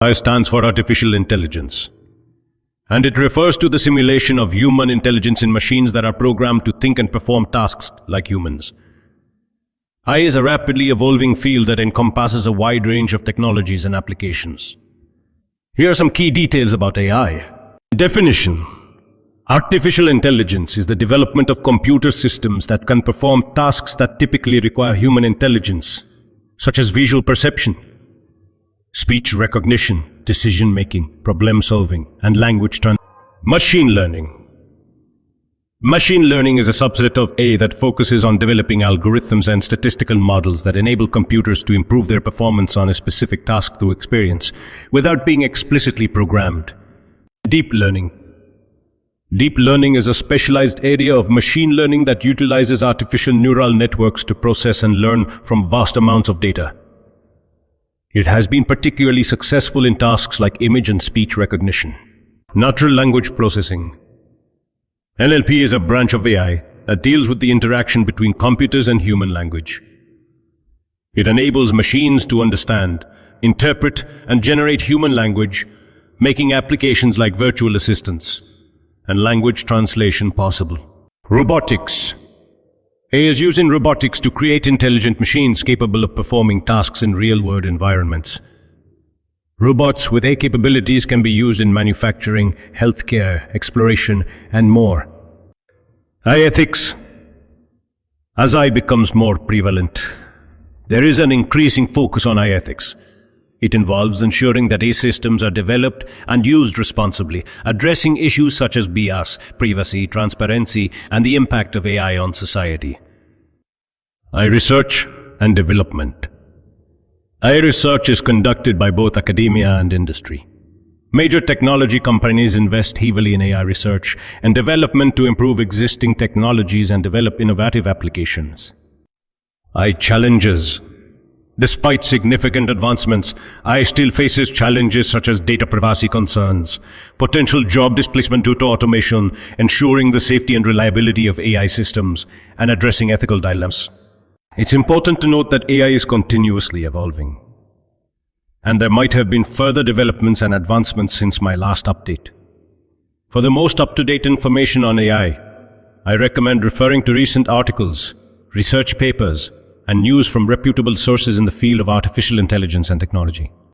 AI stands for artificial intelligence, and it refers to the simulation of human intelligence in machines that are programmed to think and perform tasks like humans. AI is a rapidly evolving field that encompasses a wide range of technologies and applications. Here are some key details about AI. Definition: artificial intelligence is the development of computer systems that can perform tasks that typically require human intelligence, such as visual perception, speech recognition, decision-making, problem-solving, and language translation. Machine learning. Machine learning is a subset of AI that focuses on developing algorithms and statistical models that enable computers to improve their performance on a specific task through experience, without being explicitly programmed. Deep learning. Deep learning is a specialized area of machine learning that utilizes artificial neural networks to process and learn from vast amounts of data. It has been particularly successful in tasks like image and speech recognition. Natural language processing. NLP is a branch of AI that deals with the interaction between computers and human language. It enables machines to understand, interpret, and generate human language, making applications like virtual assistants and language translation possible. Robotics. AI is used in robotics to create intelligent machines capable of performing tasks in real-world environments. Robots with AI capabilities can be used in manufacturing, healthcare, exploration, and more. AI ethics. As AI becomes more prevalent, there is an increasing focus on AI ethics. It involves ensuring that AI systems are developed and used responsibly, addressing issues such as bias, privacy, transparency, and the impact of AI on society. AI research and development. AI research is conducted by both academia and industry. Major technology companies invest heavily in AI research and development to improve existing technologies and develop innovative applications. AI challenges. Despite significant advancements, AI still faces challenges such as data privacy concerns, potential job displacement due to automation, ensuring the safety and reliability of AI systems, and addressing ethical dilemmas. It's important to note that AI is continuously evolving, and there might have been further developments and advancements since my last update. For the most up-to-date information on AI, I recommend referring to recent articles, research papers, and news from reputable sources in the field of artificial intelligence and technology.